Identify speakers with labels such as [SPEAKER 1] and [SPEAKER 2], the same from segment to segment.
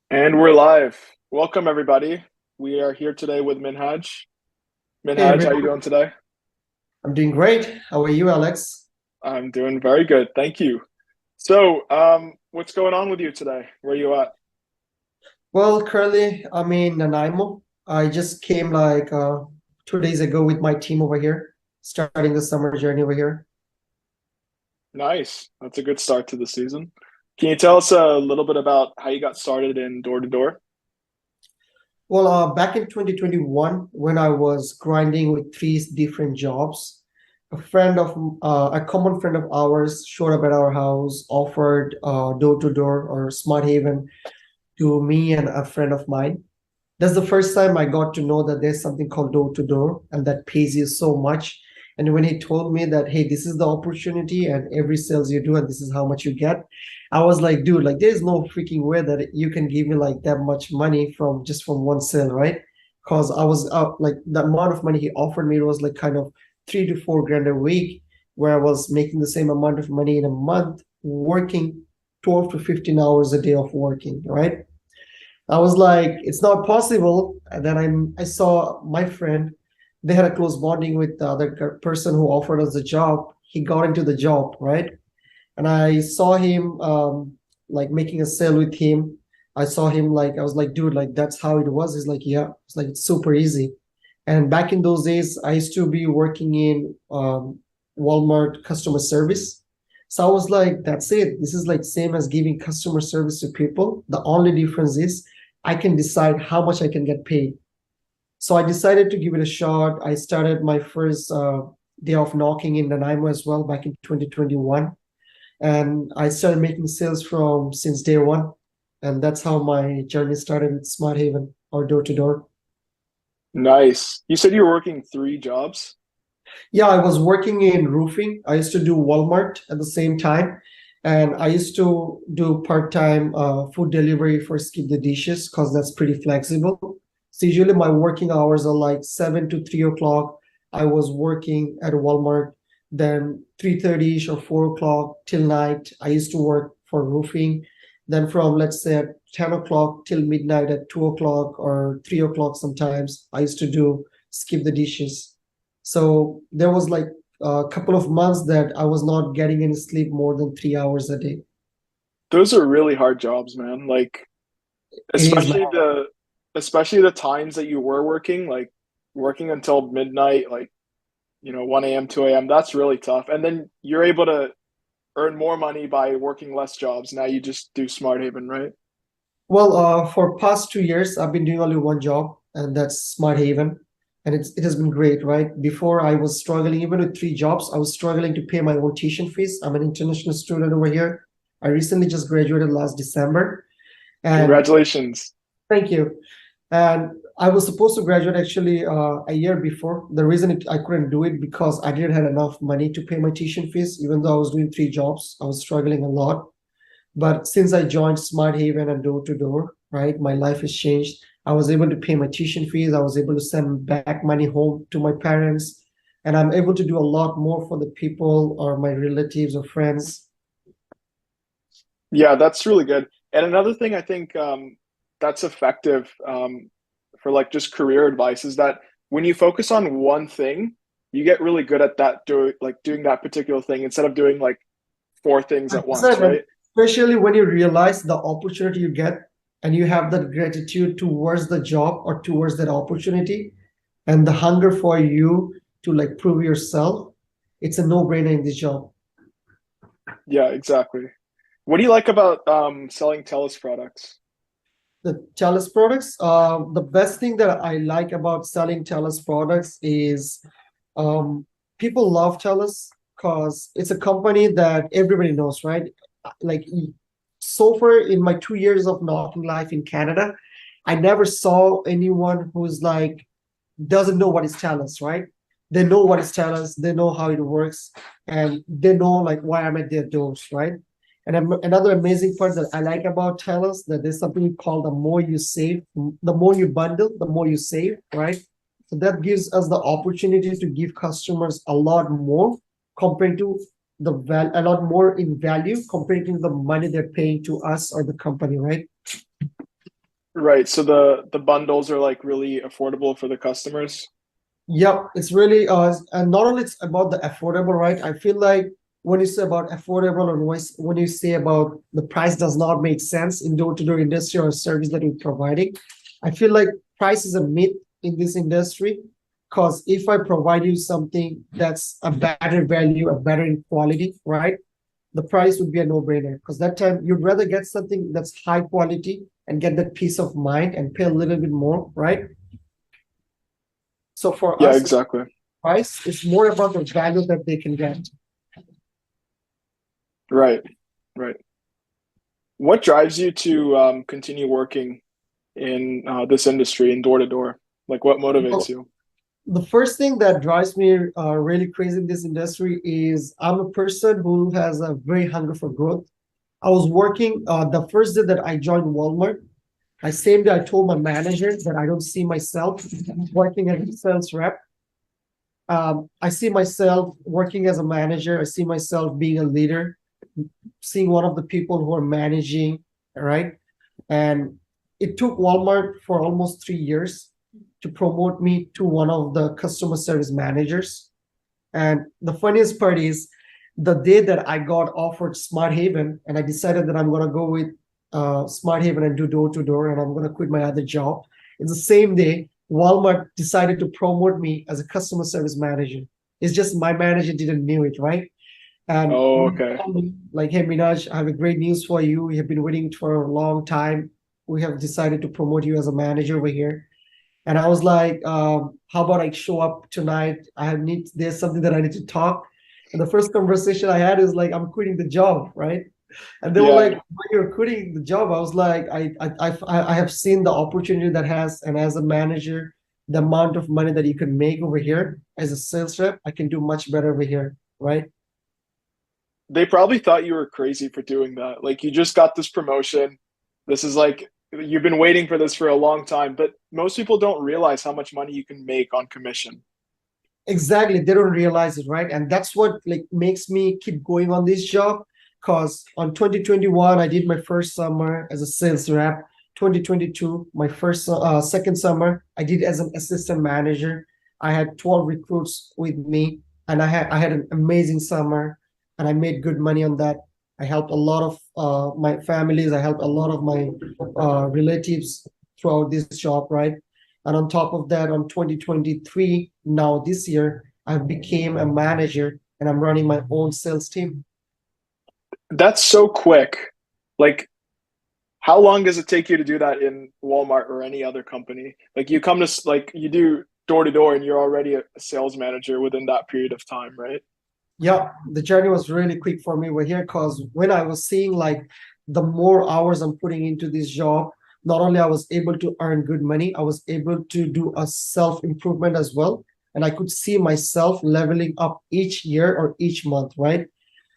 [SPEAKER 1] And we're live. Welcome, everybody. We are here today with Minhaj.
[SPEAKER 2] Hey
[SPEAKER 1] Minhaj, how you
[SPEAKER 2] everyone,
[SPEAKER 1] doing today?
[SPEAKER 2] I'm doing great. How are you, Alex?
[SPEAKER 1] I'm doing very good. Thank you. So, what's going on with you today? Where are you at?
[SPEAKER 2] Well, currently I'm in Nanaimo. I just came like 2 days ago with my team over here, starting the summer journey over here.
[SPEAKER 1] Nice. That's a good start to the season. Can you tell us a little bit about how you got started in door to door?
[SPEAKER 2] Well, back in 2021, when I was grinding with three different jobs, a common friend of ours showed up at our house, offered door to door or smart haven to me and a friend of mine. That's the first time I got to know that there's something called door to door and that pays you so much. And when he told me that, hey, this is the opportunity and every sales you do and this is how much you get, I was like, dude, like there's no freaking way that you can give me like that much money from just from one sale, right? Because I was like the amount of money he offered me was like kind of 3 to 4 grand a week, where I was making the same amount of money in a month, working 12 to 15 hours a day of working, right? I was like, it's not possible. And then I saw my friend, they had a close bonding with the other person who offered us the job. He got into the job, right? And I saw him like making a sale with him. I saw him like I was like, dude, like that's how it was. He's like, yeah, it's like it's super easy. And back in those days, I used to be working in Walmart customer service. So I was like, that's it. This is like same as giving customer service to people. The only difference is I can decide how much I can get paid. So I decided to give it a shot. I started my first day of knocking in Nanaimo as well back in 2021. And I started making sales from since day one. And that's how my journey started with Smart Haven or door to door.
[SPEAKER 1] Nice. You said you were working three jobs?
[SPEAKER 2] Yeah, I was working in roofing. I used to do Walmart at the same time. And I used to do part-time food delivery for Skip the Dishes because that's pretty flexible. So usually my working hours are like 7 to 3 o'clock. I was working at Walmart. Then 3:30ish or 4 o'clock till night, I used to work for roofing. Then from let's say at 10 o'clock till midnight at 2 o'clock or 3 o'clock sometimes, I used to do Skip the Dishes. So there was like a couple of months that I was not getting any sleep more than 3 hours a day.
[SPEAKER 1] Those are really hard jobs, man. Like,
[SPEAKER 2] It is, man.
[SPEAKER 1] especially the times that you were working, like working until midnight, like 1 a.m., 2 a.m. That's really tough. And then you're able to earn more money by working less jobs. Now you just do Smart Haven, right?
[SPEAKER 2] Well, for past 2 years, I've been doing only one job, and that's Smart Haven, and it has been great, right? Before I was struggling, even with three jobs, I was struggling to pay my own tuition fees. I'm an international student over here. I recently just graduated last December, and
[SPEAKER 1] Congratulations.
[SPEAKER 2] thank you. And I was supposed to graduate actually a year before. The reason I couldn't do it because I didn't have enough money to pay my tuition fees, even though I was doing three jobs. I was struggling a lot. But since I joined Smart Haven and door to door, right, my life has changed. I was able to pay my tuition fees. I was able to send back money home to my parents. And I'm able to do a lot more for the people or my relatives or friends.
[SPEAKER 1] Yeah, that's really good. And another thing I think that's effective for like just career advice is that when you focus on one thing, you get really good at doing that particular thing instead of doing like four things at once,
[SPEAKER 2] 100%, man.
[SPEAKER 1] right?
[SPEAKER 2] Especially when you realize the opportunity you get and you have that gratitude towards the job or towards that opportunity and the hunger for you to like prove yourself, it's a no-brainer in this job.
[SPEAKER 1] Yeah, exactly. What do you like about selling Telus products?
[SPEAKER 2] The Telus products, the best thing that I like about selling Telus products is um, people love Telus because it's a company that everybody knows, right? Like so far in my 2 years of knocking life in Canada, I never saw anyone who's like doesn't know what is Telus, right? They know what is Telus, they know how it works, and they know like why I'm at their doors, right? And another amazing part that I like about Telus that there's something called the more you save, the more you bundle, the more you save, right? So that gives us the opportunity to give customers a lot more compared to a lot more in value compared to the money they're paying to us or the company, right?
[SPEAKER 1] Right. So the bundles are like really affordable for the customers.
[SPEAKER 2] Yep, it's really and not only it's about the affordable, right? I feel like when you say about affordable and when you say about the price does not make sense in door-to-door industry or service that you're providing, I feel like price is a myth in this industry. Because if I provide you something that's a better value, a better in quality, right? The price would be a no-brainer. Because that time you'd rather get something that's high quality and get that peace of mind and pay a little bit more, right? So for
[SPEAKER 1] Yeah,
[SPEAKER 2] us,
[SPEAKER 1] exactly.
[SPEAKER 2] price is more about the value that they can get.
[SPEAKER 1] Right. Right. What drives you to continue working in this industry in door to door? Like what motivates
[SPEAKER 2] Well,
[SPEAKER 1] you?
[SPEAKER 2] the first thing that drives me really crazy in this industry is I'm a person who has a very hunger for growth. I was working the first day that I joined Walmart. Same day I told my manager that I don't see myself working as a sales rep. I see myself working as a manager. I see myself being a leader, seeing one of the people who are managing, right? And it took Walmart for almost 3 years to promote me to one of the customer service managers. And the funniest part is the day that I got offered Smart Haven and I decided that I'm going to go with Smart Haven and do door to door and I'm going to quit my other job. It's the same day Walmart decided to promote me as a customer service manager. It's just my manager didn't knew it, right? And
[SPEAKER 1] Oh, okay.
[SPEAKER 2] like, hey, Minaj, I have a great news for you. We have been waiting for a long time. We have decided to promote you as a manager over here. And I was like, how about I show up tonight? There's something that I need to talk. And the first conversation I had is like, I'm quitting the job, right? And they were like,
[SPEAKER 1] Yeah.
[SPEAKER 2] why you're quitting the job? I was like, I have seen the opportunity that has, and as a manager, the amount of money that you can make over here as a sales rep, I can do much better over here, right?
[SPEAKER 1] They probably thought you were crazy for doing that. Like you just got this promotion. This is like you've been waiting for this for a long time, but most people don't realize how much money you can make on commission.
[SPEAKER 2] Exactly. They don't realize it, right? And that's what like makes me keep going on this job. Because on 2021, I did my first summer as a sales rep. 2022, my second summer, I did as an assistant manager. I had 12 recruits with me, and I had an amazing summer, and I made good money on that. I helped a lot of my families. I helped a lot of my relatives throughout this job, right? And on top of that, on 2023, now this year, I became a manager and I'm running my own sales team.
[SPEAKER 1] That's so quick. Like how long does it take you to do that in Walmart or any other company? Like you come to like you do door to door and you're already a sales manager within that period of time, right?
[SPEAKER 2] Yeah, the journey was really quick for me over here because when I was seeing like the more hours I'm putting into this job, not only I was able to earn good money, I was able to do a self-improvement as well. And I could see myself leveling up each year or each month, right?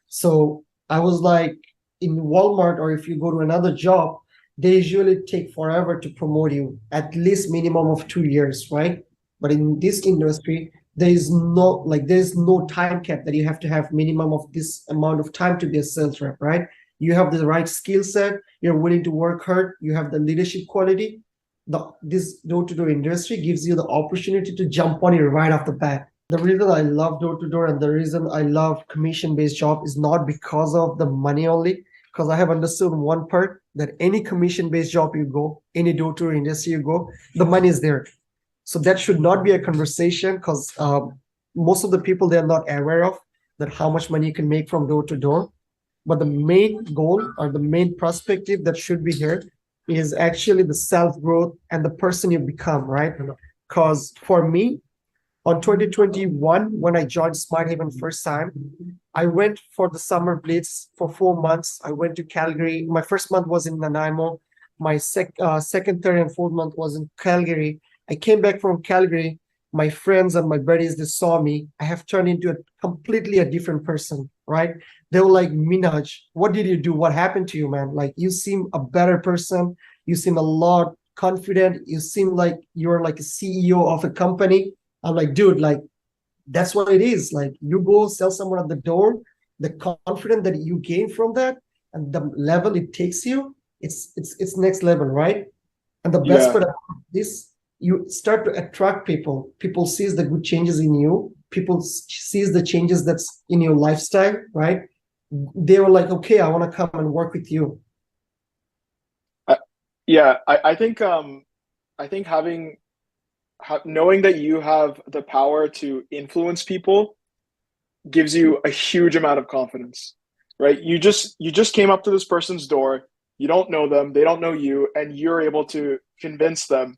[SPEAKER 2] So I was like, in Walmart, or if you go to another job, they usually take forever to promote you, at least minimum of 2 years, right? But in this industry, there's no time cap that you have to have minimum of this amount of time to be a sales rep, right? You have the right skill set, you're willing to work hard, you have the leadership quality. This door-to-door industry gives you the opportunity to jump on it right off the bat. The reason I love door to door and the reason I love commission based job is not because of the money only, because I have understood one part that any commission based job you go, any door to door industry you go, the money is there. So that should not be a conversation because most of the people they are not aware of that how much money you can make from door to door. But the main goal or the main perspective that should be here is actually the self growth and the person you become, right? Because for me, on 2021, when I joined Smart Haven first time, I went for the summer blitz for 4 months. I went to Calgary. My first month was in Nanaimo. My second, third, and fourth month was in Calgary. I came back from Calgary. My friends and my buddies, they saw me. I have turned into a completely a different person, right? They were like, Minaj, what did you do? What happened to you, man? Like, you seem a better person. You seem a lot confident. You seem like you're like a CEO of a company. I'm like, dude, like that's what it is. Like you go sell someone at the door, the confidence that you gain from that and the level it takes you, it's next level, right? And the best
[SPEAKER 1] Yeah.
[SPEAKER 2] part of this, you start to attract people. People sees the good changes in you. People sees the changes that's in your lifestyle, right? They were like, okay, I want to come and work with you.
[SPEAKER 1] I, yeah, I think knowing that you have the power to influence people gives you a huge amount of confidence, right? You just came up to this person's door, you don't know them, they don't know you, and you're able to convince them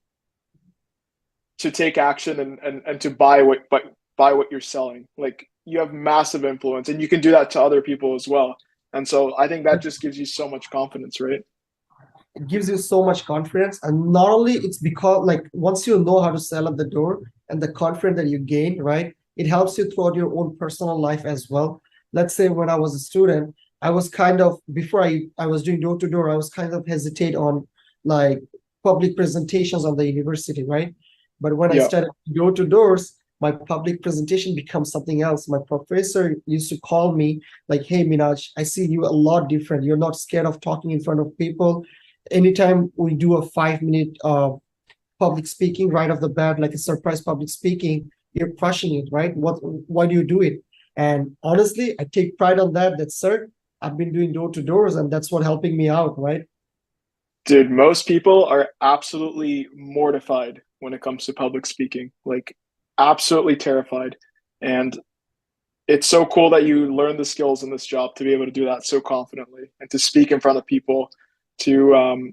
[SPEAKER 1] to take action and to buy what you're selling. Like you have massive influence and you can do that to other people as well. And so I think that just gives you so much confidence, right?
[SPEAKER 2] It gives you so much confidence. And not only it's because like once you know how to sell at the door and the confidence that you gain, right? It helps you throughout your own personal life as well. Let's say when I was a student, I was kind of before I was doing door to door, I was kind of hesitate on like public presentations on the university, right? But when I
[SPEAKER 1] Yeah.
[SPEAKER 2] started door to doors, my public presentation becomes something else. My professor used to call me like, "Hey, Minaj, I see you a lot different. You're not scared of talking in front of people. Anytime we do a 5 minute public speaking right off the bat, like a surprise public speaking, you're crushing it, right? Why do you do it?" And honestly, I take pride on that. That, sir, I've been doing door to doors, and that's what helping me out, right?
[SPEAKER 1] Dude, most people are absolutely mortified when it comes to public speaking, like absolutely terrified. And it's so cool that you learn the skills in this job to be able to do that so confidently and to speak in front of people, to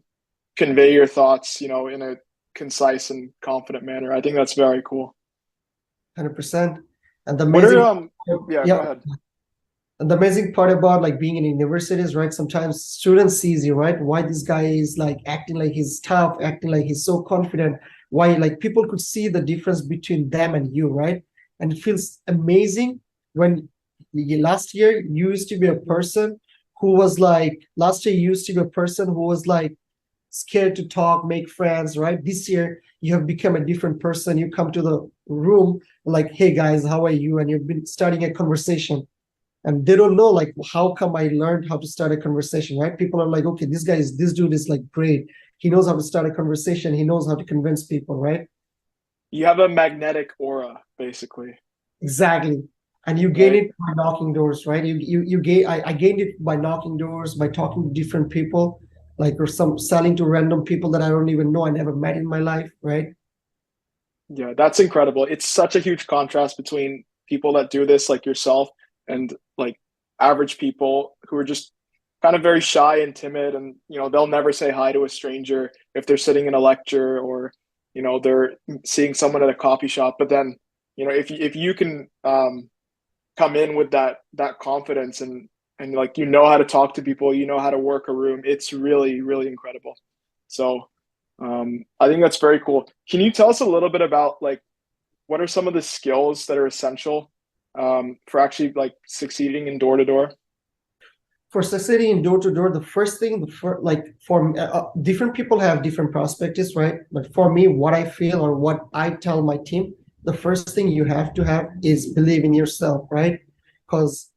[SPEAKER 1] convey your thoughts, in a concise and confident manner. I think that's very cool.
[SPEAKER 2] 100%. And the
[SPEAKER 1] What are
[SPEAKER 2] amazing,
[SPEAKER 1] yeah, go
[SPEAKER 2] yeah,
[SPEAKER 1] ahead.
[SPEAKER 2] and the amazing part about like being in universities, right? Sometimes students sees you, right? Why this guy is like acting like he's tough, acting like he's so confident. Why like people could see the difference between them and you, right? And it feels amazing when last year you used to be a person who was like last year you used to be a person who was like scared to talk, make friends, right? This year you have become a different person. You come to the room like, hey guys, how are you? And you've been starting a conversation and they don't know like how come I learned how to start a conversation, right? People are like, okay, this dude is like great, he knows how to start a conversation, he knows how to convince people, right?
[SPEAKER 1] You have a magnetic aura, basically,
[SPEAKER 2] Exactly. And you gain
[SPEAKER 1] right?
[SPEAKER 2] it by knocking doors, right? You gain I gained it by knocking doors, by talking to different people, like or some selling to random people that I don't even know, I never met in my life, right?
[SPEAKER 1] Yeah, that's incredible. It's such a huge contrast between people that do this like yourself and like average people who are just kind of very shy and timid and they'll never say hi to a stranger if they're sitting in a lecture or they're seeing someone at a coffee shop. But then, if you can come in with that confidence and like how to talk to people, how to work a room, it's really, really incredible. So I think that's very cool. Can you tell us a little bit about like what are some of the skills that are essential for actually like succeeding in door to door?
[SPEAKER 2] For succeeding in door to door, the first thing, like for different people have different perspectives, right? But for me, what I feel or what I tell my team, the first thing you have to have is believe in yourself, right? Because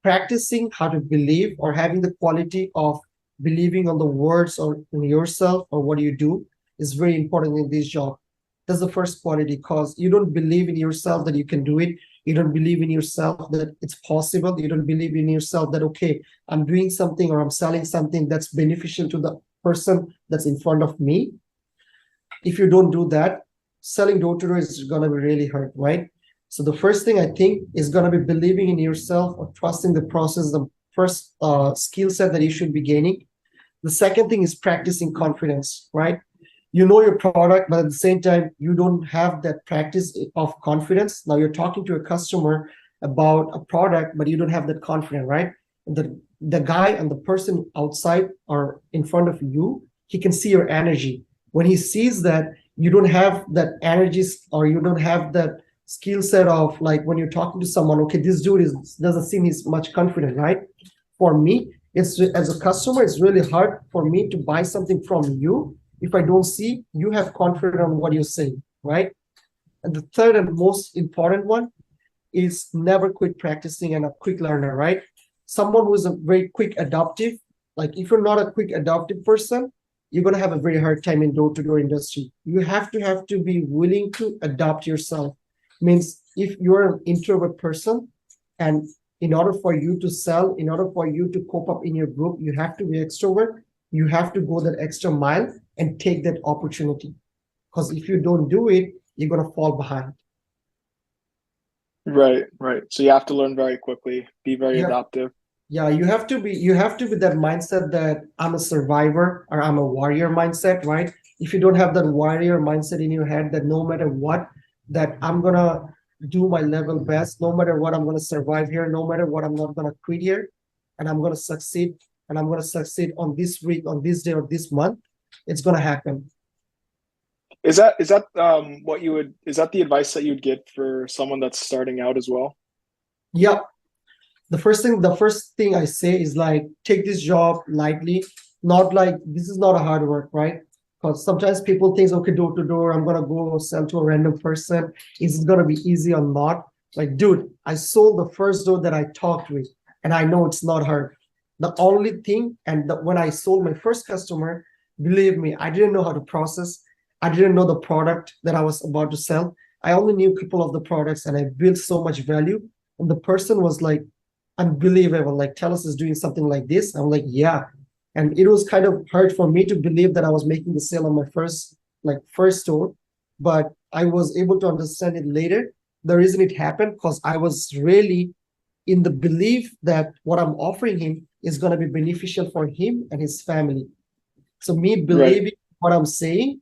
[SPEAKER 2] practicing how to believe or having the quality of believing on the words or in yourself or what you do is very important in this job. That's the first quality because you don't believe in yourself that you can do it. You don't believe in yourself that it's possible. You don't believe in yourself that, okay, I'm doing something or I'm selling something that's beneficial to the person that's in front of me. If you don't do that, selling door to door is going to be really hard, right? So the first thing I think is going to be believing in yourself or trusting the process, the first skill set that you should be gaining. The second thing is practicing confidence, right? You know your product, but at the same time, you don't have that practice of confidence. Now you're talking to a customer about a product, but you don't have that confidence, right? The guy and the person outside or in front of you, he can see your energy. When he sees that you don't have that energy or you don't have that skill set of like when you're talking to someone, okay, this dude doesn't seem he's much confident, right? For me, it's as a customer, it's really hard for me to buy something from you if I don't see you have confidence on what you're saying, right? And the third and most important one is never quit practicing and a quick learner, right? Someone who's a very quick adaptive, like if you're not a quick adaptive person, you're going to have a very hard time in door-to-door industry. You have to be willing to adapt yourself. Means if you're an introvert person, and in order for you to sell, in order for you to cope up in your group, you have to be extrovert. You have to go that extra mile and take that opportunity. Because if you don't do it, you're going to fall behind.
[SPEAKER 1] Right, right. So you have to learn very quickly, be very
[SPEAKER 2] You have
[SPEAKER 1] adaptive.
[SPEAKER 2] Yeah, you have to be that mindset that I'm a survivor or I'm a warrior mindset, right? If you don't have that warrior mindset in your head that no matter what, that I'm gonna do my level best, no matter what, I'm gonna survive here, no matter what, I'm not gonna quit here, and I'm gonna succeed, and I'm gonna succeed on this week, on this day, or this month, it's gonna happen.
[SPEAKER 1] Is that the advice that you'd give for someone that's starting out as well?
[SPEAKER 2] Yeah, the first thing I say is like take this job lightly, not like this is not a hard work, right? Because sometimes people think, okay, door to door, I'm gonna go sell to a random person. Is it gonna be easy or not? Like, dude, I sold the first door that I talked with, and I know it's not hard. The only thing, when I sold my first customer, believe me, I didn't know how to process. I didn't know the product that I was about to sell. I only knew a couple of the products, and I built so much value. And the person was like, unbelievable. Like Telus is doing something like this. I'm like, yeah. And it was kind of hard for me to believe that I was making the sale on my first store, but I was able to understand it later. The reason it happened because I was really in the belief that what I'm offering him is going to be beneficial for him and his family. So me
[SPEAKER 1] Right,
[SPEAKER 2] believing what I'm saying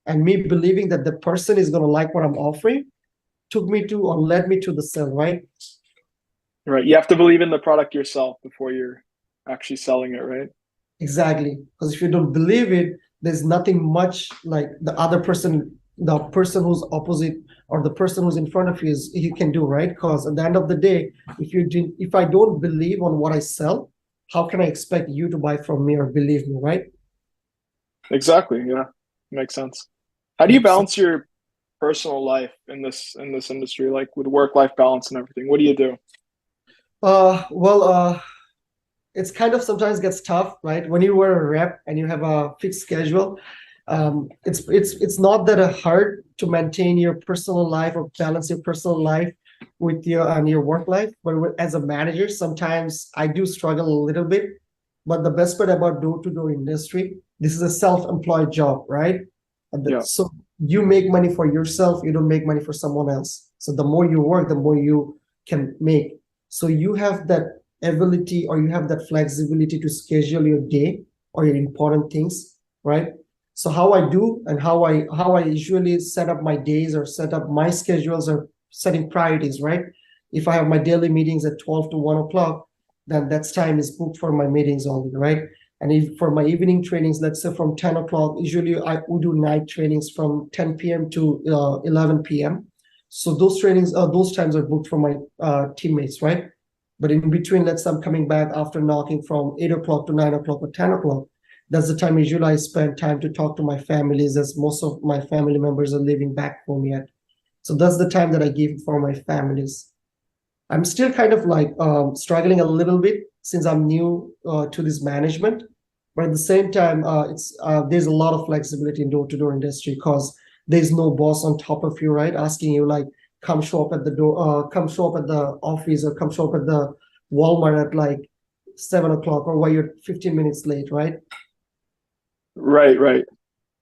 [SPEAKER 2] and me believing that the person is going to like what I'm offering took me to or led me to the sale, right?
[SPEAKER 1] right. You have to believe in the product yourself before you're actually selling it, right?
[SPEAKER 2] Exactly. Because if you don't believe it, there's nothing much like the person who's opposite or the person who's in front of you is you can do, right? Because at the end of the day, if I don't believe on what I sell, how can I expect you to buy from me or believe me, right?
[SPEAKER 1] Exactly. Yeah. Makes sense. How do you
[SPEAKER 2] Yep. So,
[SPEAKER 1] balance your personal life in this industry, like with work-life balance and everything? What do you do?
[SPEAKER 2] well, it's kind of sometimes gets tough, right? When you were a rep and you have a fixed schedule, it's not that hard to maintain your personal life or balance your personal life with your work life. But as a manager, sometimes I do struggle a little bit. But the best part about door-to-door industry, this is a self-employed job, right?
[SPEAKER 1] Yeah.
[SPEAKER 2] So you make money for yourself, you don't make money for someone else. So the more you work, the more you can make. So you have that ability or you have that flexibility to schedule your day or your important things, right? So how I do and how I usually set up my days or set up my schedules or setting priorities, right? If I have my daily meetings at 12 to 1 o'clock, then that's time is booked for my meetings only, right? And if for my evening trainings, let's say from 10 o'clock, usually I would do night trainings from 10 p.m. to 11 p.m. So those trainings, those times are booked for my teammates, right? But in between, let's say I'm coming back after knocking from 8 o'clock to 9 o'clock or 10 o'clock. That's the time usually I spend time to talk to my families as most of my family members are living back home yet. So that's the time that I give for my families. I'm still kind of like struggling a little bit since I'm new to this management. But at the same time, it's there's a lot of flexibility in door-to-door industry because there's no boss on top of you, right? Asking you like, come show up at the door, come show up at the office, or come show up at the Walmart at like 7 o'clock, or why you're 15 minutes late, right?
[SPEAKER 1] Right, right.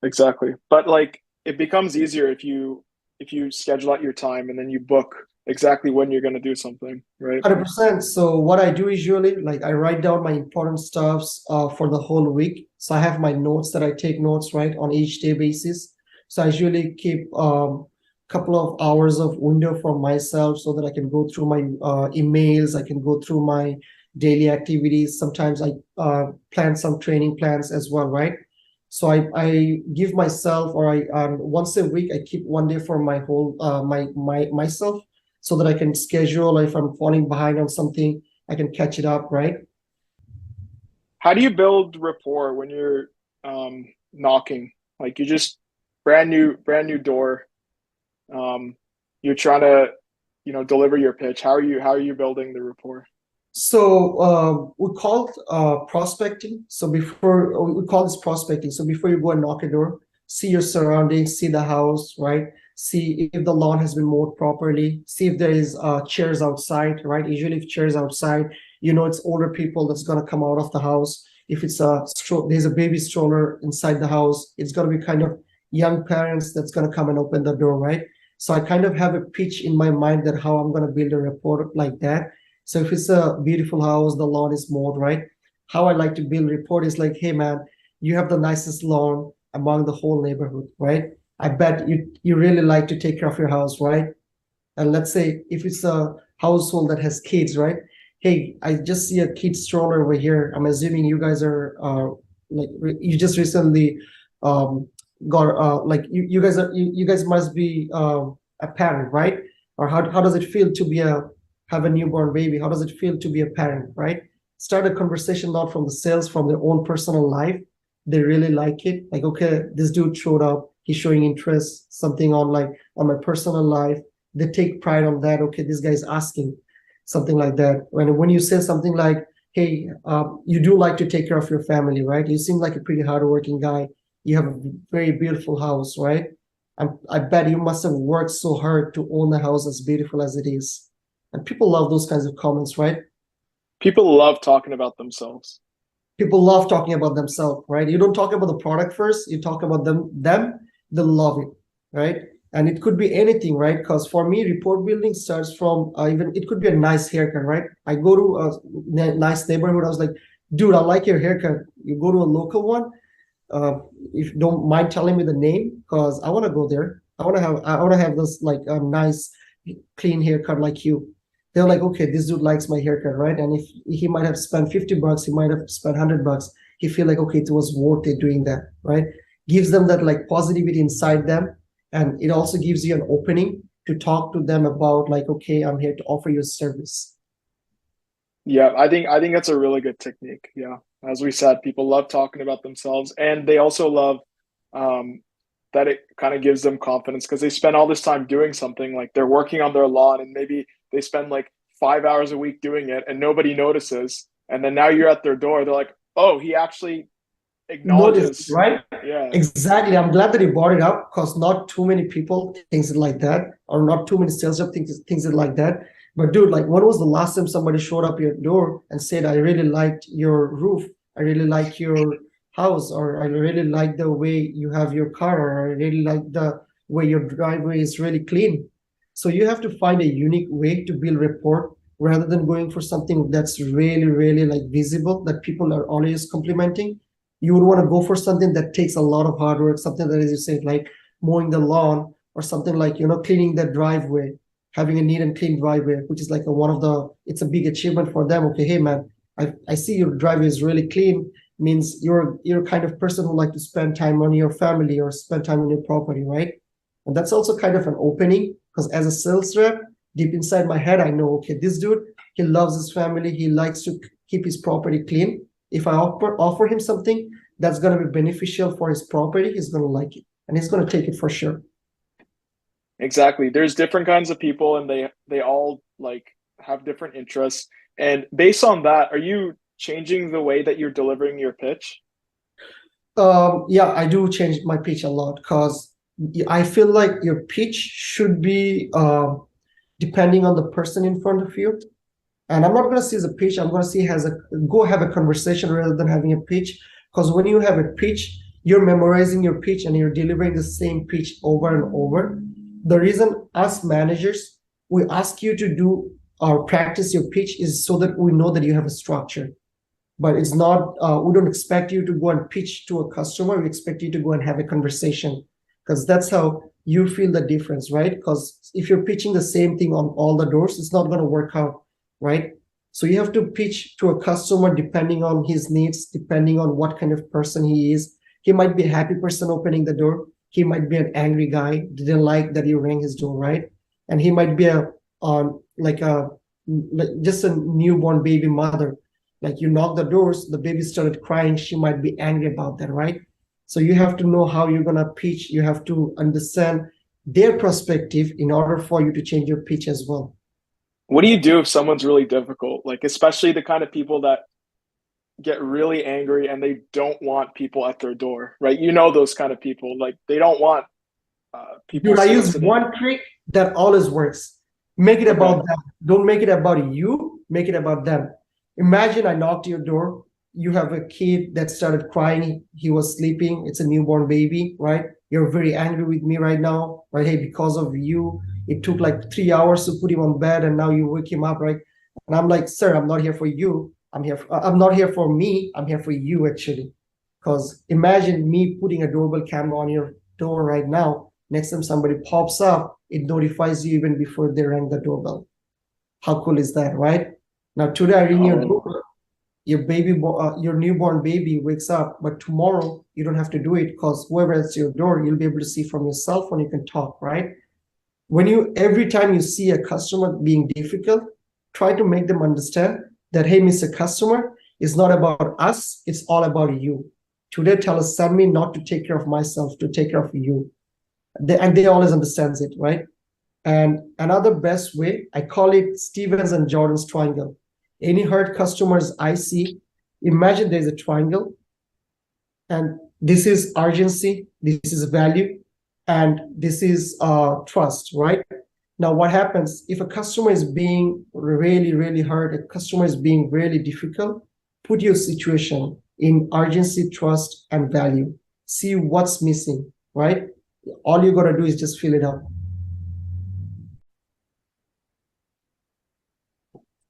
[SPEAKER 1] Exactly. But like it becomes easier if you schedule out your time and then you book exactly when you're going to do something, right?
[SPEAKER 2] 100%. So what I do usually, like I write down my important stuffs for the whole week. So I have my notes that I take notes, right, on each day basis. So I usually keep couple of hours of window for myself so that I can go through my emails, I can go through my daily activities. Sometimes I plan some training plans as well, right? So I give myself, or I once a week I keep one day for my whole myself so that I can schedule. If I'm falling behind on something, I can catch it up, right?
[SPEAKER 1] How do you build rapport when you're knocking? Like you just brand new door. Um, you're trying to, deliver your pitch. How are you building the rapport?
[SPEAKER 2] We call prospecting. So before we call this prospecting. So before you go and knock a door, see your surroundings, see the house, right? See if the lawn has been mowed properly. See if there is chairs outside, right? Usually, if chairs outside, you know it's older people that's gonna come out of the house. If it's there's a baby stroller inside the house, it's gonna be kind of young parents that's gonna come and open the door, right? So I kind of have a pitch in my mind that how I'm gonna build a rapport like that. So if it's a beautiful house, the lawn is mowed, right? How I like to build rapport is like, hey man, you have the nicest lawn among the whole neighborhood, right? I bet you really like to take care of your house, right? And let's say if it's a household that has kids, right? Hey, I just see a kid stroller over here. I'm assuming you guys are like you just recently got like you guys are you guys must be a parent, right? Or how does it feel to be a have a newborn baby? How does it feel to be a parent, right? Start a conversation not from the sales, from their own personal life. They really like it. Like, okay, this dude showed up. He's showing interest, something on like on my personal life. They take pride on that. Okay, this guy's asking something like that. When you say something like, hey, you do like to take care of your family, right? You seem like a pretty hardworking guy. You have a very beautiful house, right? I bet you must have worked so hard to own the house as beautiful as it is. And people love those kinds of comments, right?
[SPEAKER 1] People love talking about themselves.
[SPEAKER 2] People love talking about themselves, right? You don't talk about the product first, you talk about them, they love it, right? And it could be anything, right? Because for me, report building starts from even it could be a nice haircut, right? I go to a nice neighborhood, I was like, dude, I like your haircut. You go to a local one, if you don't mind telling me the name, because I want to go there. I want to have this like a nice clean haircut like you. They're like, okay, this dude likes my haircut, right? And if he might have spent $50, he might have spent $100. He feel like, okay, it was worth it doing that, right? Gives them that like positivity inside them, and it also gives you an opening to talk to them about like, okay, I'm here to offer you a service.
[SPEAKER 1] Yeah, I think that's a really good technique. Yeah. As we said, people love talking about themselves and they also love um that it kind of gives them confidence because they spend all this time doing something like they're working on their lawn and maybe they spend like 5 hours a week doing it and nobody notices. And then now you're at their door, they're like, oh, he actually
[SPEAKER 2] Notice,
[SPEAKER 1] acknowledges.
[SPEAKER 2] right?
[SPEAKER 1] Yeah.
[SPEAKER 2] Exactly. I'm glad that you brought it up because not too many people thinks it like that, or not too many sales rep thinks it like that. But dude, like, when was the last time somebody showed up your door and said, "I really liked your roof. I really like your house, or I really like the way you have your car, or I really like the way your driveway is really clean." So you have to find a unique way to build rapport rather than going for something that's really, really like visible that people are always complimenting. You would want to go for something that takes a lot of hard work, something that, as you said, like mowing the lawn, or something like, cleaning the driveway, having a neat and clean driveway, which is like one of the, it's a big achievement for them. Okay, hey man, I see your driveway is really clean, means you're kind of person who like to spend time on your family or spend time on your property, right? And that's also kind of an opening, because as a sales rep, deep inside my head, I know, okay, this dude, he loves his family, he likes to keep his property clean. If I offer him something that's going to be beneficial for his property, he's going to like it and he's going to take it for sure.
[SPEAKER 1] Exactly. There's different kinds of people and they all like have different interests. And based on that, are you changing the way that you're delivering your pitch?
[SPEAKER 2] Yeah, I do change my pitch a lot because I feel like your pitch should be depending on the person in front of you. And I'm not going to see as a pitch. I'm going to see as a go have a conversation rather than having a pitch. Because when you have a pitch, you're memorizing your pitch and you're delivering the same pitch over and over. The reason us managers, we ask you to do or practice your pitch is so that we know that you have a structure. But it's not, we don't expect you to go and pitch to a customer. We expect you to go and have a conversation, because that's how you feel the difference, right? Because if you're pitching the same thing on all the doors, it's not going to work out, right? So you have to pitch to a customer depending on his needs, depending on what kind of person he is. He might be a happy person opening the door. He might be an angry guy, didn't like that you rang his door, right? And he might be a like a like just a newborn baby mother. Like, you knock the doors, the baby started crying, she might be angry about that, right? So you have to know how you're gonna pitch. You have to understand their perspective in order for you to change your pitch as well.
[SPEAKER 1] what do you do if someone's really difficult? Like, especially the kind of people that get really angry and they don't want people at their door, right? You know, those kind of people, like they don't want people
[SPEAKER 2] Dude, I use
[SPEAKER 1] soliciting.
[SPEAKER 2] one trick that always works. Make it
[SPEAKER 1] Okay.
[SPEAKER 2] about them. Don't make it about you. Make it about them. Imagine I knocked your door. You have a kid that started crying. He was sleeping. It's a newborn baby, right? You're very angry with me right now, right? Hey, because of you, it took like 3 hours to put him on bed, and now you wake him up, right? And I'm like, sir, I'm not here for you. I'm not here for me. I'm here for you, actually. Because imagine me putting a doorbell camera on your door right now. Next time somebody pops up, it notifies you even before they rang the doorbell. How cool is that, right? Now today I ring your
[SPEAKER 1] Oh,
[SPEAKER 2] doorbell, your newborn baby wakes up, but tomorrow you don't have to do it because whoever answers your door, you'll be able to see from your cell phone. You can talk, right? When you every time you see a customer being difficult, try to make them understand that, hey, Mr. Customer, it's not about us, it's all about you. Today, Telus sent me not to take care of myself, to take care of you. And they always understands it, right? And another best way, I call it Stevens and Jordan's triangle. Any hurt customers I see, imagine there's a triangle, and this is urgency, this is value, and this is trust, right? Now, what happens if a customer is being really, really hurt, a customer is being really difficult, put your situation in urgency, trust, and value. See what's missing, right? All you got to do is just fill it up.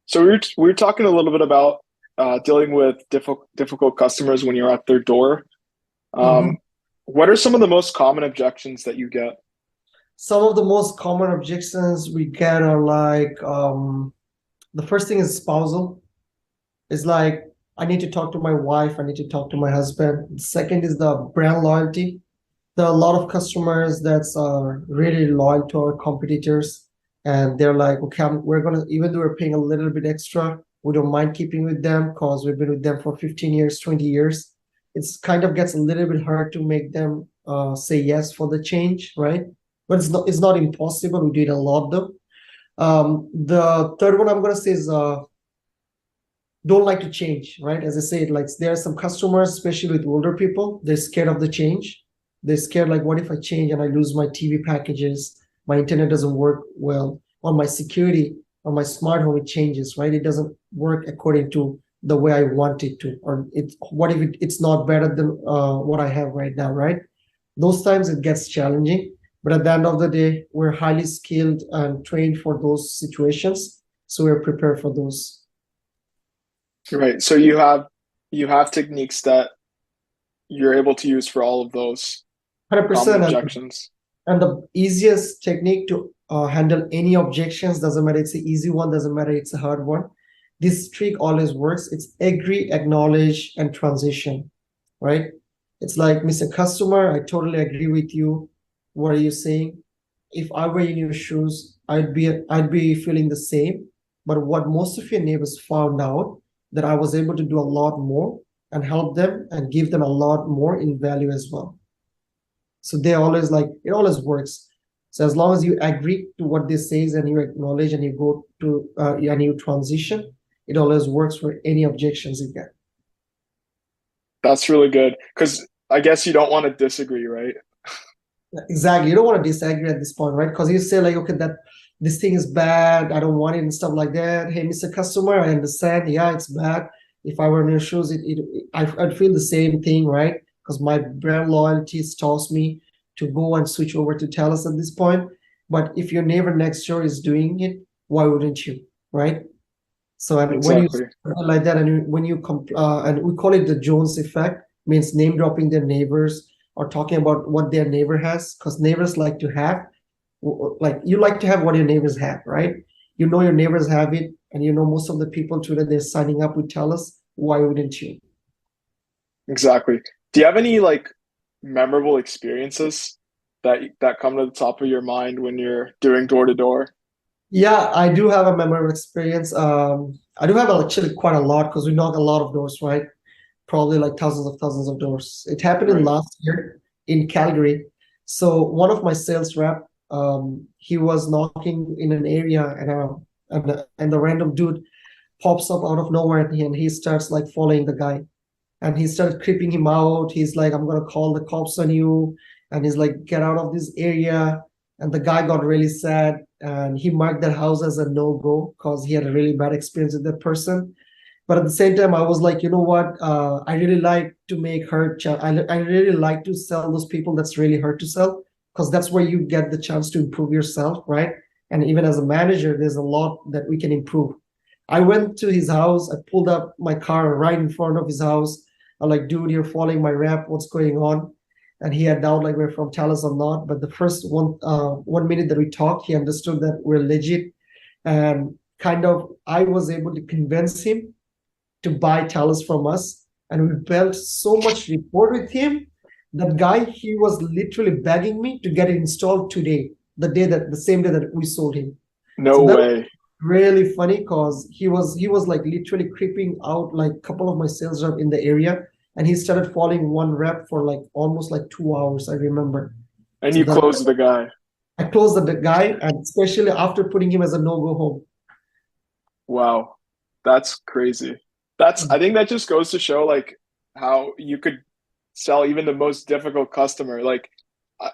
[SPEAKER 1] so we were talking a little bit about dealing with difficult customers when you're at their door.
[SPEAKER 2] Mhm.
[SPEAKER 1] Um, what are some of the most common objections that you get?
[SPEAKER 2] Some of the most common objections we get are like the first thing is spousal. It's like I need to talk to my wife, I need to talk to my husband. The second is the brand loyalty. There are a lot of customers that's really loyal to our competitors, and they're like, okay, we're gonna, even though we're paying a little bit extra, we don't mind keeping with them because we've been with them for 15 years, 20 years. It's kind of gets a little bit hard to make them say yes for the change, right? But it's not impossible. We do it a lot though. The third one I'm gonna say is don't like to change, right? As I said, like there are some customers, especially with older people, they're scared of the change. They're scared, like, what if I change and I lose my TV packages, my internet doesn't work well, or my security, or my smart home, it changes, right? It doesn't work according to the way I want it to, or what if it's not better than what I have right now, right? Those times it gets challenging, but at the end of the day, we're highly skilled and trained for those situations, so we're prepared for those.
[SPEAKER 1] Right. So you have techniques that you're able to use for all of those common
[SPEAKER 2] 100%.
[SPEAKER 1] objections.
[SPEAKER 2] And the easiest technique to handle any objections, doesn't matter it's an easy one, doesn't matter it's a hard one. This trick always works. It's agree, acknowledge, and transition, right? It's like, Mr. Customer, I totally agree with you. What are you saying? If I were in your shoes, I'd be feeling the same. But what most of your neighbors found out that I was able to do a lot more and help them and give them a lot more in value as well. So they always like, it always works. So as long as you agree to what this says and you acknowledge and you go to and you transition, it always works for any objections you get.
[SPEAKER 1] That's really good because I guess you don't want to disagree, right?
[SPEAKER 2] Exactly. You don't want to disagree at this point, right? Because you say like, okay, that this thing is bad, I don't want it and stuff like that. Hey, Mr. Customer, I understand. Yeah, it's bad. If I were in your shoes, I'd feel the same thing, right? Because my brand loyalty tells me to go and switch over to Telus at this point. But if your neighbor next door is doing it, why wouldn't you, right? So and when you
[SPEAKER 1] Exactly.
[SPEAKER 2] like that, and when you and we call it the Jones effect, means name dropping their neighbors or talking about what their neighbor has, because neighbors like to have, like you like to have what your neighbors have, right? You know your neighbors have it, and you know most of the people today they're signing up with Telus. Why wouldn't you?
[SPEAKER 1] Exactly. Do you have any like memorable experiences that come to the top of your mind when you're doing door to door?
[SPEAKER 2] Yeah, I do have a memorable experience. I do have actually quite a lot because we knock a lot of doors, right? Probably like thousands of doors. It happened in
[SPEAKER 1] Right.
[SPEAKER 2] last year in Calgary. So one of my sales rep, he was knocking in an area, and and the random dude pops up out of nowhere, and he starts like following the guy, and he started creeping him out. He's like, I'm gonna call the cops on you, and he's like, get out of this area. And the guy got really sad, and he marked that house as a no-go because he had a really bad experience with that person. But at the same time, I was like, you know what? I really like to make hurt. I really like to sell those people that's really hard to sell, because that's where you get the chance to improve yourself, right? And even as a manager, there's a lot that we can improve. I went to his house. I pulled up my car right in front of his house. I'm like, dude, you're following my rep. What's going on? And he had doubt like we're from Telus or not. But the first 1 minute that we talked, he understood that we're legit. And kind of, I was able to convince him to buy Telus from us. And we built so much rapport with him. That guy, he was literally begging me to get it installed today, the same day that we sold him.
[SPEAKER 1] No
[SPEAKER 2] So that
[SPEAKER 1] way.
[SPEAKER 2] really funny because he was like literally creeping out like a couple of my sales rep in the area, and he started following one rep for like almost like 2 hours, I remember.
[SPEAKER 1] And
[SPEAKER 2] So
[SPEAKER 1] you
[SPEAKER 2] that
[SPEAKER 1] closed the guy.
[SPEAKER 2] I closed the guy, and especially after putting him as a no-go home.
[SPEAKER 1] Wow. That's crazy. I think that just goes to show like how you could sell even the most difficult customer. I-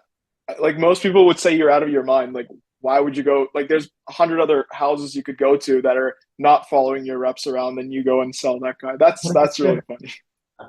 [SPEAKER 1] like most people would say you're out of your mind. Like, why would you go? Like, there's 100 other houses you could go to that are not following your reps around, and you go and sell that guy. That's really
[SPEAKER 2] 100%.
[SPEAKER 1] funny.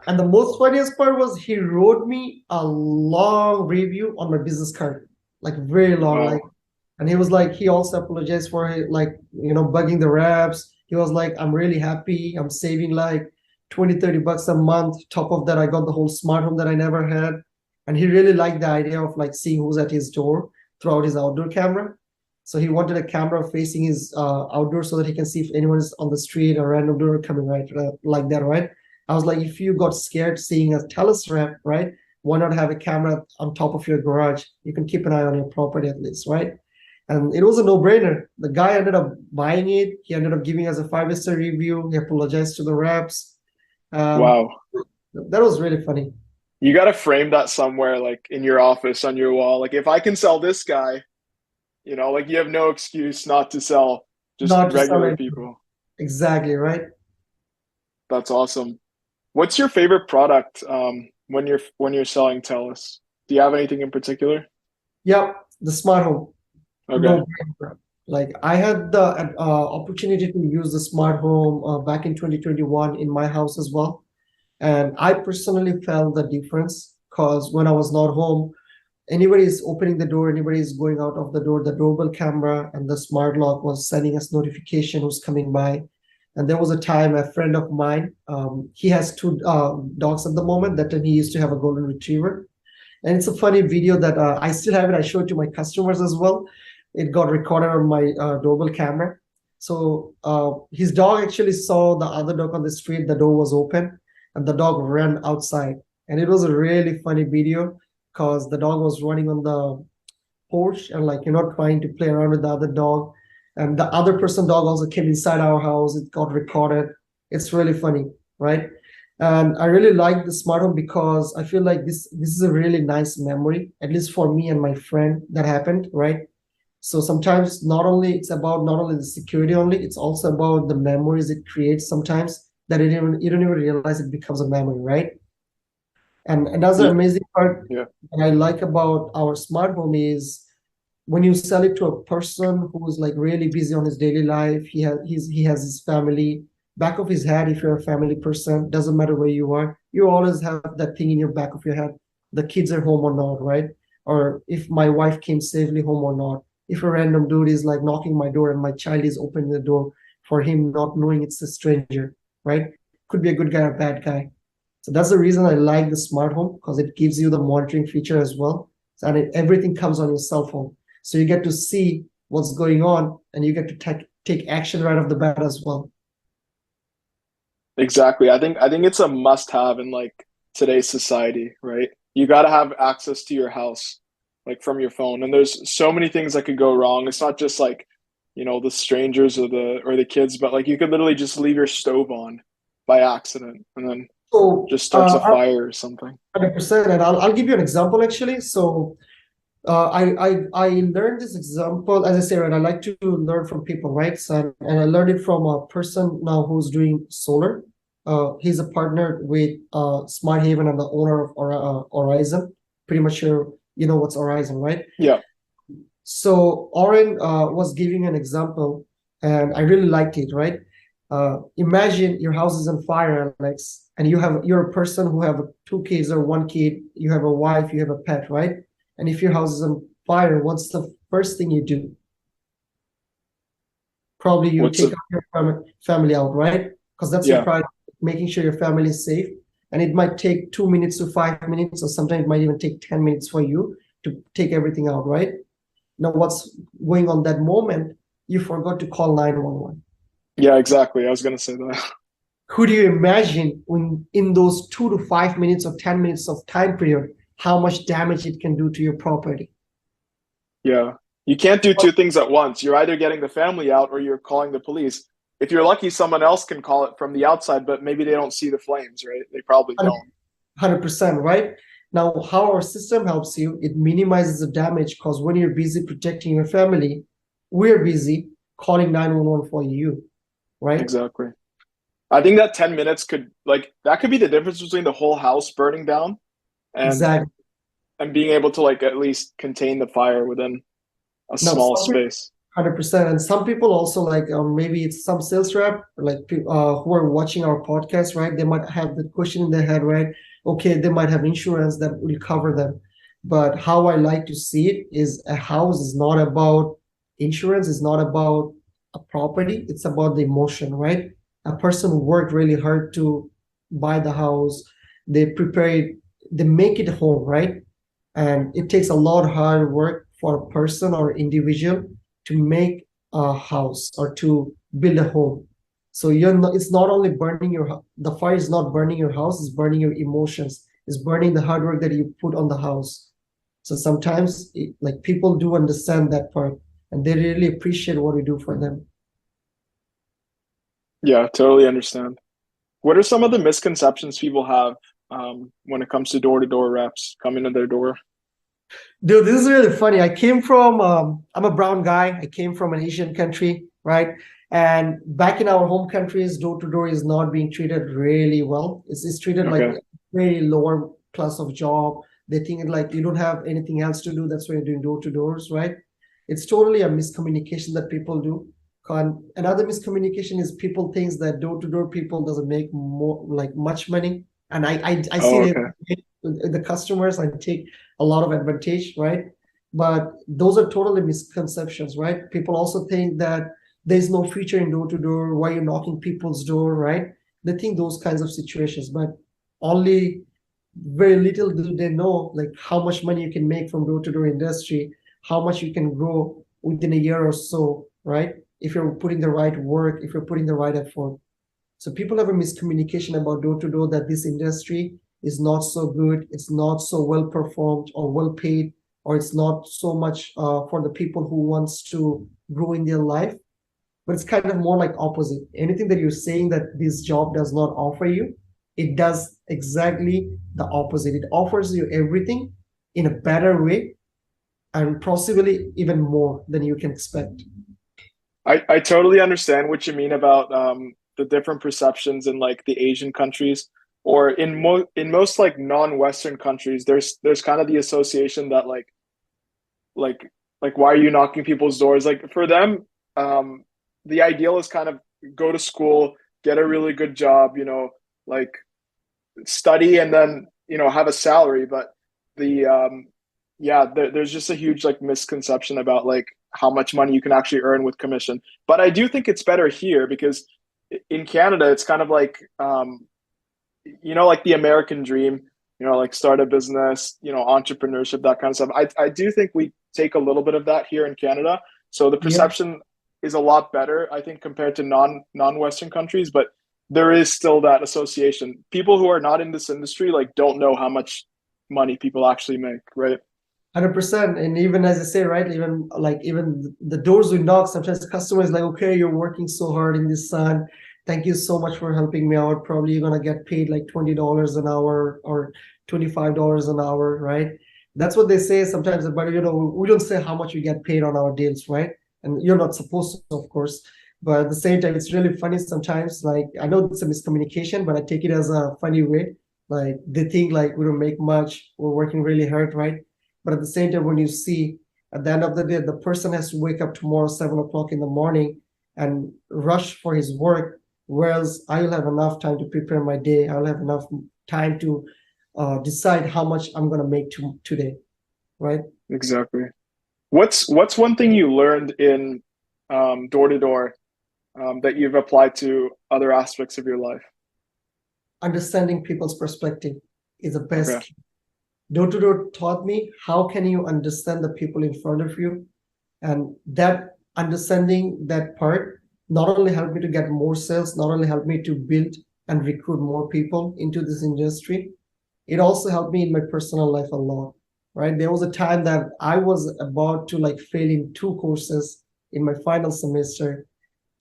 [SPEAKER 2] And the most funniest part was he wrote me a long review on my business card, like very long, like.
[SPEAKER 1] Wow.
[SPEAKER 2] And he was like, he also apologized for it, like, bugging the reps. He was like, I'm really happy. I'm saving like 20, $30 a month. Top of that, I got the whole smart home that I never had. And he really liked the idea of like seeing who's at his door throughout his outdoor camera. So he wanted a camera facing his outdoor so that he can see if anyone is on the street or random door coming, right? Like that, right? I was like, if you got scared seeing a Telus rep, right? Why not have a camera on top of your garage? You can keep an eye on your property at least, right? And it was a no-brainer. The guy ended up buying it. He ended up giving us a 5-star review. He apologized to the reps. Um,
[SPEAKER 1] Wow.
[SPEAKER 2] that was really funny.
[SPEAKER 1] You got to frame that somewhere, like in your office on your wall. Like, if I can sell this guy, like you have no excuse not to sell just
[SPEAKER 2] Not to sell
[SPEAKER 1] regular
[SPEAKER 2] it.
[SPEAKER 1] people.
[SPEAKER 2] Exactly, right?
[SPEAKER 1] That's awesome. What's your favorite product when you're selling Telus? Do you have anything in particular?
[SPEAKER 2] Yep, the smart home.
[SPEAKER 1] Okay.
[SPEAKER 2] No-brainer. Like I had the opportunity to use the smart home back in 2021 in my house as well. And I personally felt the difference because when I was not home, anybody is opening the door, anybody is going out of the door, the doorbell camera and the smart lock was sending us notification who's coming by. And there was a time a friend of mine, he has two dogs at the moment. That time he used to have a golden retriever. And it's a funny video that I still have it. I show it to my customers as well. It got recorded on my doorbell camera. So his dog actually saw the other dog on the street. The door was open, and the dog ran outside. And it was a really funny video because the dog was running on the porch and like trying to play around with the other dog. And the other person dog also came inside our house. It got recorded. It's really funny, right? And I really like the smart home because I feel like this is a really nice memory, at least for me and my friend that happened, right? So sometimes not only the security only, it's also about the memories it creates sometimes that you don't even realize it becomes a memory, right? And another
[SPEAKER 1] Ye-
[SPEAKER 2] amazing part
[SPEAKER 1] Yeah.
[SPEAKER 2] that I like about our smart home is when you sell it to a person who's like really busy on his daily life, he has his family. Back of his head, if you're a family person, doesn't matter where you are, you always have that thing in your back of your head. The kids are home or not, right? Or if my wife came safely home or not. If a random dude is like knocking my door and my child is opening the door for him not knowing it's a stranger, right? Could be a good guy or bad guy. So that's the reason I like the smart home because it gives you the monitoring feature as well. So, and everything comes on your cell phone. So you get to see what's going on and you get to take action right off the bat as well.
[SPEAKER 1] Exactly. I think it's a must-have in like today's society, right? You got to have access to your house like from your phone. And there's so many things that could go wrong. It's not just like, the strangers or the kids, but like you could literally just leave your stove on by accident and then
[SPEAKER 2] So
[SPEAKER 1] just starts a fire or something.
[SPEAKER 2] 100%. And I'll give you an example actually. So I learned this example, as I say, right? I like to learn from people, right? So, and I learned it from a person now who's doing solar. He's a partner with Smart Haven and the owner of Horizon. Pretty much sure you know what's Horizon, right?
[SPEAKER 1] Yeah.
[SPEAKER 2] So Oren was giving an example, and I really liked it, right? Imagine your house is on fire, Alex, and you're a person who have two kids or one kid, you have a wife, you have a pet, right? And if your house is on fire, what's the first thing you do? Probably you
[SPEAKER 1] What's
[SPEAKER 2] take
[SPEAKER 1] the
[SPEAKER 2] out your family out, right? Because that's your
[SPEAKER 1] yeah.
[SPEAKER 2] priority, making sure your family is safe. And it might take 2 minutes to 5 minutes, or sometimes it might even take 10 minutes for you to take everything out, right? Now, what's going on that moment? You forgot to call 911.
[SPEAKER 1] Yeah, exactly. I was gonna say that.
[SPEAKER 2] Could you imagine when in those 2 to 5 minutes or 10 minutes of time period, how much damage it can do to your property?
[SPEAKER 1] Yeah. You can't do two things at once. You're either getting the family out or you're calling the police. If you're lucky, someone else can call it from the outside, but maybe they don't see the flames, right? They probably don't.
[SPEAKER 2] 100%, right? Now, how our system helps you, it minimizes the damage because when you're busy protecting your family, we're busy calling 911 for you, right?
[SPEAKER 1] Exactly. I think that 10 minutes could like that could be the difference between the whole house burning down and
[SPEAKER 2] Exactly.
[SPEAKER 1] being able to like at least contain the fire within a
[SPEAKER 2] Now,
[SPEAKER 1] small space.
[SPEAKER 2] 100%. And some people also like maybe it's some sales rep like who are watching our podcast, right? They might have the question in their head, right? Okay, they might have insurance that will cover them. But how I like to see it is a house is not about insurance, it's not about a property, it's about the emotion, right? A person who worked really hard to buy the house, they prepare it, they make it home, right? And it takes a lot of hard work for a person or individual to make a house or to build a home. So you're not, it's not only burning the fire is not burning your house, it's burning your emotions, it's burning the hard work that you put on the house. So sometimes like people do understand that part and they really appreciate what we do for them.
[SPEAKER 1] Yeah, totally understand. What are some of the misconceptions people have when it comes to door reps coming to their door?
[SPEAKER 2] Dude, this is really funny. I'm a brown guy. I came from an Asian country, right? And back in our home countries, door to door is not being treated really well. It's treated like
[SPEAKER 1] Okay.
[SPEAKER 2] a very lower class of job. They think it like you don't have anything else to do. That's why you're doing door to doors, right? It's totally a miscommunication that people do. Another miscommunication is people thinks that door to door people doesn't make more like much money. And I see
[SPEAKER 1] Oh,
[SPEAKER 2] it
[SPEAKER 1] okay.
[SPEAKER 2] in the customers. I take a lot of advantage, right? But those are totally misconceptions, right? People also think that there's no future in door to door. Why you're knocking people's door, right? They think those kinds of situations, but only very little do they know like how much money you can make from door to door industry, how much you can grow within a year or so, right? If you're putting the right work, if you're putting the right effort. So people have a miscommunication about door to door that this industry is not so good, it's not so well performed or well paid, or it's not so much for the people who wants to grow in their life. But it's kind of more like opposite. Anything that you're saying that this job does not offer you, it does exactly the opposite. It offers you everything in a better way and possibly even more than you can expect.
[SPEAKER 1] I totally understand what you mean about the different perceptions in like the Asian countries or in most like non-Western countries. There's kind of the association that like like why are you knocking people's doors? Like for them, the ideal is kind of go to school, get a really good job, like study and then have a salary. But the yeah, there's just a huge like misconception about like how much money you can actually earn with commission. But I do think it's better here because in Canada it's kind of like like the American dream, like start a business, entrepreneurship, that kind of stuff. I do think we take a little bit of that here in Canada. So the
[SPEAKER 2] Yeah,
[SPEAKER 1] perception is a lot better, I think, compared to non-Western countries, but there is still that association. People who are not in this industry like don't know how much money people actually make, right?
[SPEAKER 2] 100%. And even as I say, right, even the doors we knock, sometimes the customer is like, okay, you're working so hard in this sun. Thank you so much for helping me out. Probably you're gonna get paid like $20 an hour or $25 an hour, right? That's what they say sometimes, but we don't say how much we get paid on our deals, right? And you're not supposed to, of course. But at the same time, it's really funny sometimes. Like, I know it's a miscommunication, but I take it as a funny way. Like, they think like we don't make much, we're working really hard, right? But at the same time, when you see at the end of the day, the person has to wake up tomorrow 7 o'clock in the morning and rush for his work, whereas I'll have enough time to prepare my day. I'll have enough time to decide how much I'm gonna make today, right?
[SPEAKER 1] Exactly. What's one thing you learned in door to door that you've applied to other aspects of your life?
[SPEAKER 2] Understanding people's perspective is the
[SPEAKER 1] Okay.
[SPEAKER 2] best. Door to door taught me how can you understand the people in front of you, and that understanding that part not only helped me to get more sales, not only helped me to build and recruit more people into this industry, it also helped me in my personal life a lot, right? There was a time that I was about to like fail in 2 courses in my final semester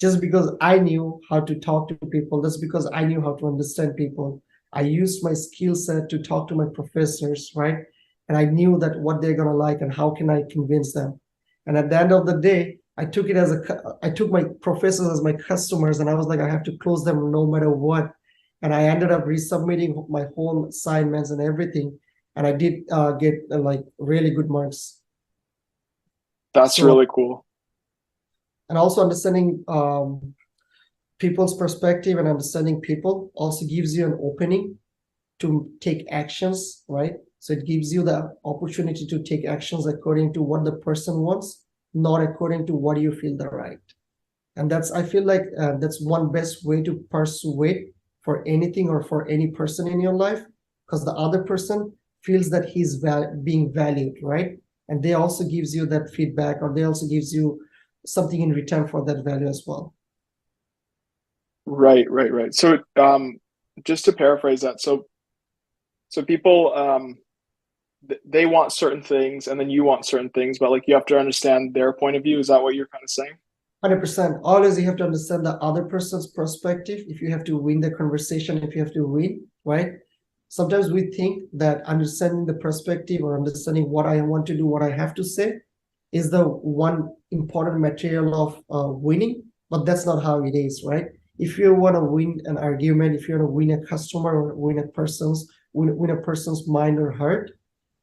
[SPEAKER 2] just because I knew how to talk to people, just because I knew how to understand people. I used my skill set to talk to my professors, right? And I knew that what they're gonna like and how can I convince them. And at the end of the day, I took my professors as my customers, and I was like, I have to close them no matter what. And I ended up resubmitting my whole assignments and everything, and I did get like really good marks.
[SPEAKER 1] That's
[SPEAKER 2] So,
[SPEAKER 1] really cool.
[SPEAKER 2] and also understanding people's perspective and understanding people also gives you an opening to take actions, right? So it gives you the opportunity to take actions according to what the person wants, not according to what you feel the right. And I feel like that's one best way to persuade for anything or for any person in your life, because the other person feels that being valued, right? And they also gives you that feedback, or they also gives you something in return for that value as well.
[SPEAKER 1] Right, right, right. So just to paraphrase that, so people they want certain things and then you want certain things, but like you have to understand their point of view. Is that what you're kind of saying?
[SPEAKER 2] 100%. Always you have to understand the other person's perspective if you have to win the conversation, if you have to win, right? Sometimes we think that understanding the perspective or understanding what I want to do, what I have to say, is the one important material of winning, but that's not how it is, right? If you want to win an argument, if you want to win a customer or win a person's mind or heart,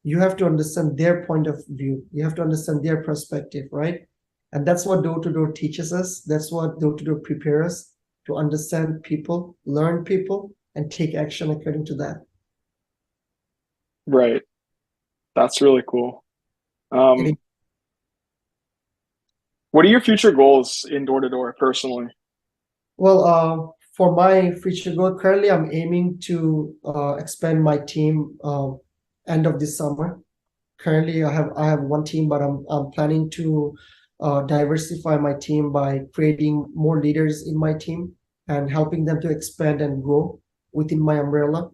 [SPEAKER 2] you have to understand their point of view. You have to understand their perspective, right? And that's what door to door teaches us. That's what door to door prepares us to understand people, learn people, and take action according to that.
[SPEAKER 1] Right. That's really cool. Um, what are your future goals in door to door personally?
[SPEAKER 2] Well, for my future goal, currently I'm aiming to expand my team end of this summer. Currently, I have one team, but I'm planning to diversify my team by creating more leaders in my team and helping them to expand and grow within my umbrella.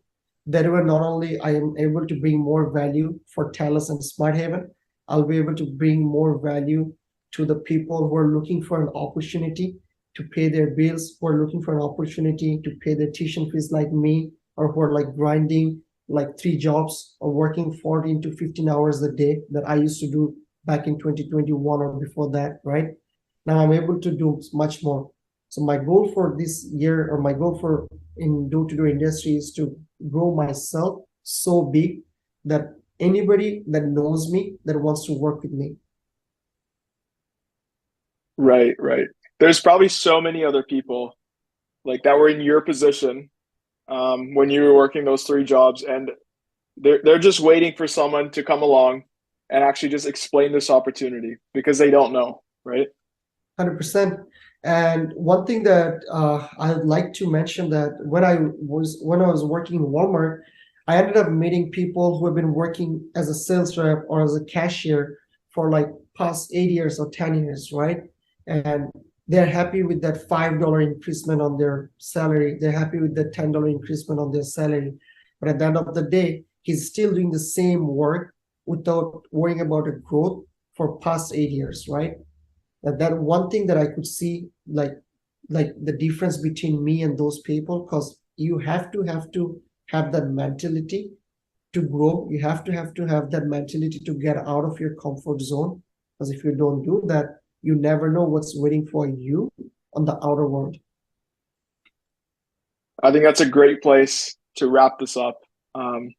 [SPEAKER 2] That way, not only I am able to bring more value for Telus and Smart Haven, I'll be able to bring more value to the people who are looking for an opportunity to pay their bills, who are looking for an opportunity to pay their tuition fees like me, or who are like grinding like 3 jobs or working 14 to 15 hours a day that I used to do back in 2021 or before that, right? Now I'm able to do much more. So my goal for this year, or my goal for in door-to-door industry, is to grow myself so big that anybody that knows me that wants to work with me.
[SPEAKER 1] Right, right. There's probably so many other people like that were in your position when you were working those 3 jobs, and they're just waiting for someone to come along and actually just explain this opportunity because they don't know, right?
[SPEAKER 2] 100%. And one thing that I'd like to mention, that when I was working in Walmart, I ended up meeting people who have been working as a sales rep or as a cashier for like past 8 years or 10 years, right? And they're happy with that $5 increasement on their salary. They're happy with the $10 increasement on their salary. But at the end of the day, he's still doing the same work without worrying about a growth for past 8 years, right? That one thing that I could see, like the difference between me and those people, because you have to have that mentality to grow, you have to have that mentality to get out of your comfort zone. Because if you don't do that, you never know what's waiting for you on the outer world.
[SPEAKER 1] I think that's a great place to wrap this up. That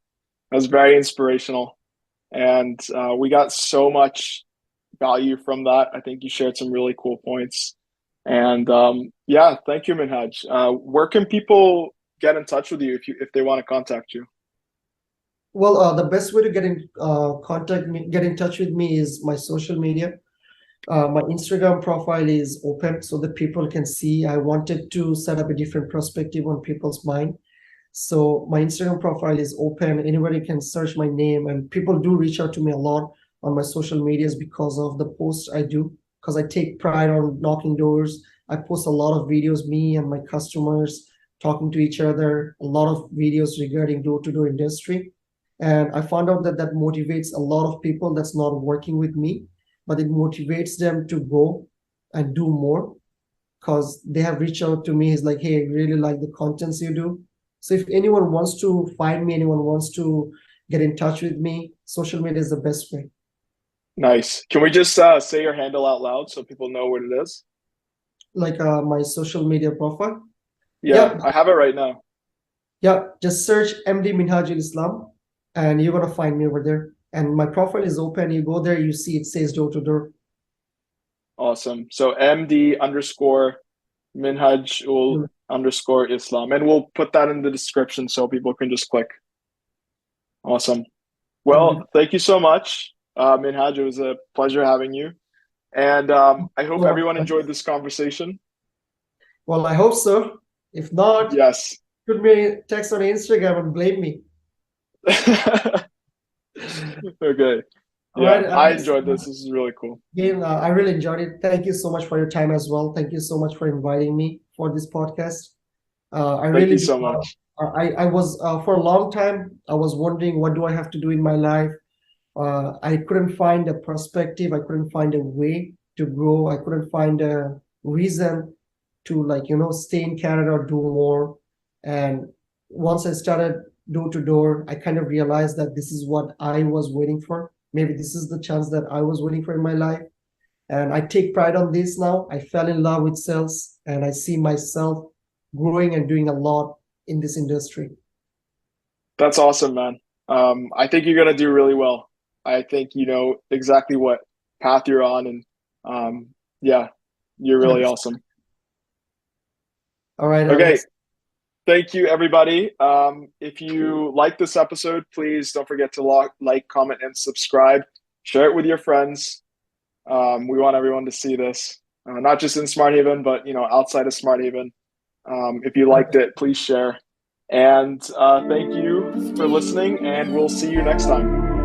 [SPEAKER 1] was very inspirational, and we got so much value from that. I think you shared some really cool points. And yeah, thank you, Minhaj. Where can people get in touch with you if they want to contact you?
[SPEAKER 2] Well, the best way to get in touch with me is my social media. My Instagram profile is open so that people can see. I wanted to set up a different perspective on people's mind. So my Instagram profile is open. Anybody can search my name, and people do reach out to me a lot on my social medias because of the posts I do, because I take pride on knocking doors. I post a lot of videos, me and my customers talking to each other, a lot of videos regarding door-to-door industry. And I found out that that motivates a lot of people that's not working with me, but it motivates them to go and do more because they have reached out to me. It's like, hey, I really like the contents you do. So if anyone wants to find me, anyone wants to get in touch with me, social media is the best way.
[SPEAKER 1] Nice. Can we just say your handle out loud so people know what it is?
[SPEAKER 2] Like my social media profile.
[SPEAKER 1] Yeah, I have it right now.
[SPEAKER 2] Yeah, just search MD Minhajul Islam and you're gonna find me over there. And my profile is open. You go there, you see it says door to door.
[SPEAKER 1] Awesome. So MD underscore Minhajul underscore Islam. And we'll put that in the description so people can just click. Awesome. Well, thank you so much, Minhaj. It was a pleasure having you. And I hope everyone enjoyed this conversation.
[SPEAKER 2] Well, I hope so. If not,
[SPEAKER 1] yes,
[SPEAKER 2] shoot me a text on Instagram and blame me.
[SPEAKER 1] Okay. Yeah, right, I enjoyed this. This is really cool.
[SPEAKER 2] Again, I really enjoyed it. Thank you so much for your time as well. Thank you so much for inviting me for this podcast.
[SPEAKER 1] Thank you so much.
[SPEAKER 2] I was for a long time, I was wondering what do I have to do in my life. I couldn't find a perspective. I couldn't find a way to grow. I couldn't find a reason to stay in Canada or do more. And once I started door to door, I kind of realized that this is what I was waiting for. Maybe this is the chance that I was waiting for in my life. And I take pride on this now. I fell in love with sales and I see myself growing and doing a lot in this industry.
[SPEAKER 1] That's awesome, man. I think you're going to do really well. I think you know exactly what path you're on. And yeah, you're really awesome.
[SPEAKER 2] All right.
[SPEAKER 1] Okay. Thank you, everybody. If you like this episode, please don't forget to like, comment, and subscribe. Share it with your friends. We want everyone to see this, not just in Smart Haven, but outside of Smart Haven. If you liked it, please share. And thank you for listening, and we'll see you next time.